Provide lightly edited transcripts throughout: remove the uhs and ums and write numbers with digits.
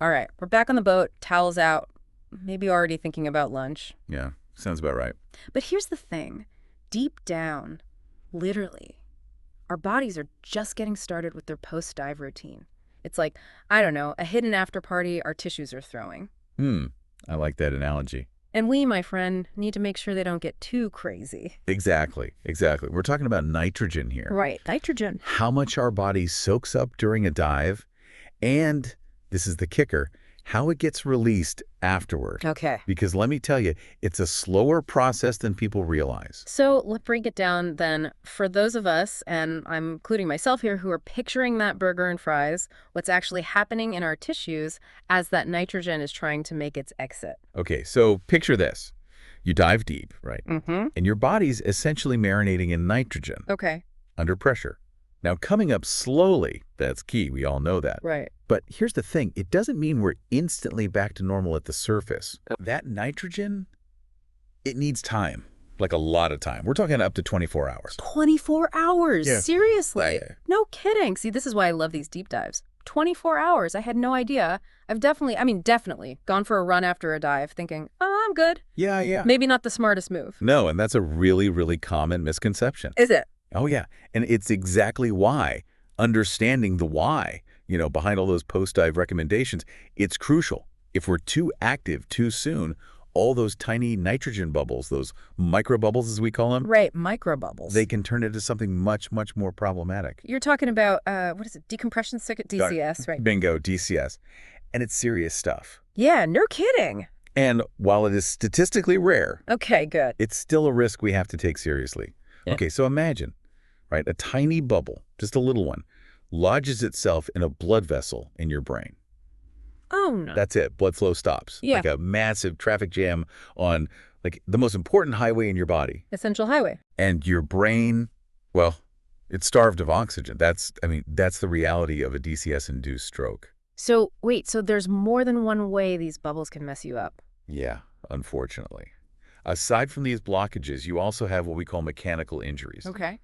All right, we're back on the boat, towels out, maybe already thinking about lunch. Yeah, sounds about right. But here's the thing. Deep down, literally, our bodies are just getting started with their post-dive routine. It's like, I don't know, a hidden after party our tissues are throwing. Hmm, I like that analogy. And we, my friend, need to make sure they don't get too crazy. Exactly, exactly. We're talking about nitrogen here. Right, nitrogen. How much our body soaks up during a dive, and this is the kicker, how it gets released afterward. Okay. Because let me tell you, it's a slower process than people realize. So let's break it down then. For those of us, and I'm including myself here, who are picturing that burger and fries, what's actually happening in our tissues as that nitrogen is trying to make its exit. Okay, so picture this. You dive deep, right? Mm-hmm. And your body's essentially marinating in nitrogen Okay. under pressure. Now, coming up slowly, that's key. We all know that. Right. But here's the thing. It doesn't mean we're instantly back to normal at the surface. That nitrogen, it needs time, like a lot of time. We're talking up to 24 hours. 24 hours? Yeah. Seriously? Yeah. No kidding. See, this is why I love these deep dives. 24 hours. I had no idea. I've definitely gone for a run after a dive thinking, oh, I'm good. Yeah. Maybe not the smartest move. No, and that's a really, really common misconception. Is it? Oh, yeah. And it's exactly why. Understanding the why, behind all those post-dive recommendations, it's crucial. If we're too active too soon, all those tiny nitrogen bubbles, those microbubbles as we call them, Right, microbubbles. they can turn into something much, much more problematic. You're talking about, what is it, decompression circuit, DCS, right? Bingo, DCS. And it's serious stuff. Yeah, no kidding. And while it is statistically rare, Okay, good. it's still a risk we have to take seriously. Yeah. Okay, so imagine, right, a tiny bubble, just a little one, lodges itself in a blood vessel in your brain. Oh, no. That's it. Blood flow stops. Yeah. Like a massive traffic jam on like the most important highway in your body. Essential highway. And your brain, well, it's starved of oxygen. That's the reality of a DCS-induced stroke. So, wait, so there's more than one way these bubbles can mess you up? Yeah, unfortunately. Aside from these blockages, you also have what we call mechanical injuries. Okay.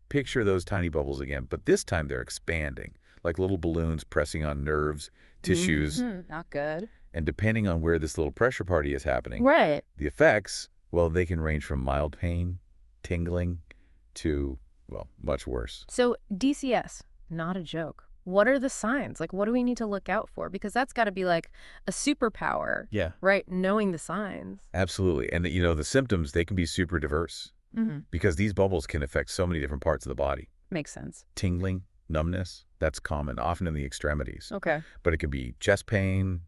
Picture those tiny bubbles again, but this time they're expanding, like little balloons pressing on nerves, tissues, Not good. and depending on where this little pressure party is happening, Right. the effects, well, they can range from mild pain, tingling, to, well, much worse. So, DCS, not a joke. What are the signs? Like, what do we need to look out for? Because that's got to be like a superpower, Yeah. right? Knowing the signs. Absolutely. And, the symptoms, they can be super diverse because these bubbles can affect so many different parts of the body. Makes sense. Tingling, numbness, that's common, often in the extremities. Okay. But it can be chest pain,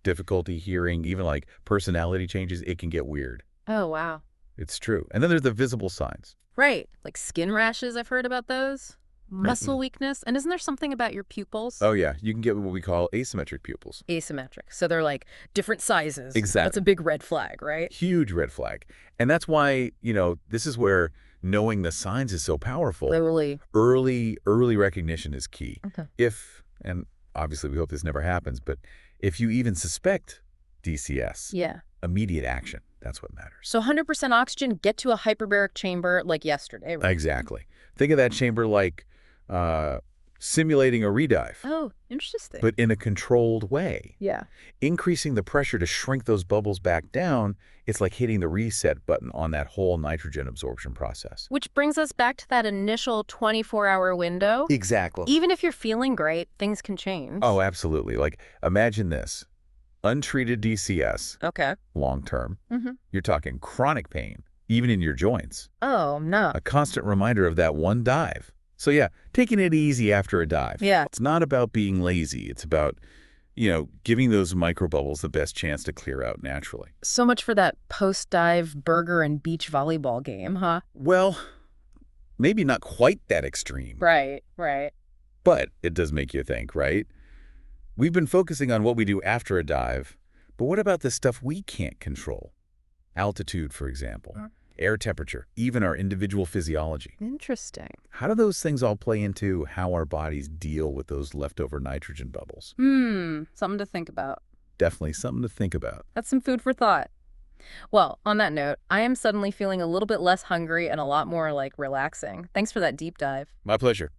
difficulty hearing, even like personality changes. It can get weird. Oh, wow. It's true. And then there's the visible signs. Right. Like skin rashes, I've heard about those. Muscle weakness. And isn't there something about your pupils? Oh, yeah. You can get what we call asymmetric pupils. Asymmetric. So they're like different sizes. Exactly. That's a big red flag, right? Huge red flag. And that's why, this is where knowing the signs is so powerful. Literally. Early recognition is key. Okay. And obviously we hope this never happens, but if you even suspect DCS, Yeah. immediate action, that's what matters. So 100% oxygen, get to a hyperbaric chamber like yesterday, right? Exactly. Think of that chamber like simulating a redive, Oh, interesting. but in a controlled way. Yeah. Increasing the pressure to shrink those bubbles back down, it's like hitting the reset button on that whole nitrogen absorption process. Which brings us back to that initial 24-hour window. Exactly. Even if you're feeling great, things can change. Oh, absolutely. Like, imagine this. Untreated DCS, Okay. long-term, you're talking chronic pain, even in your joints. Oh, no. A constant reminder of that one dive. So yeah, taking it easy after a dive. Yeah. It's not about being lazy. It's about, giving those microbubbles the best chance to clear out naturally. So much for that post-dive burger and beach volleyball game, huh? Well, maybe not quite that extreme, Right. but it does make you think, right? We've been focusing on what we do after a dive, but what about the stuff we can't control? Altitude, for example, air temperature, even our individual physiology. Interesting. How do those things all play into how our bodies deal with those leftover nitrogen bubbles? Something to think about. Definitely something to think about. That's some food for thought. Well, on that note, I am suddenly feeling a little bit less hungry and a lot more like relaxing. Thanks for that deep dive. My pleasure.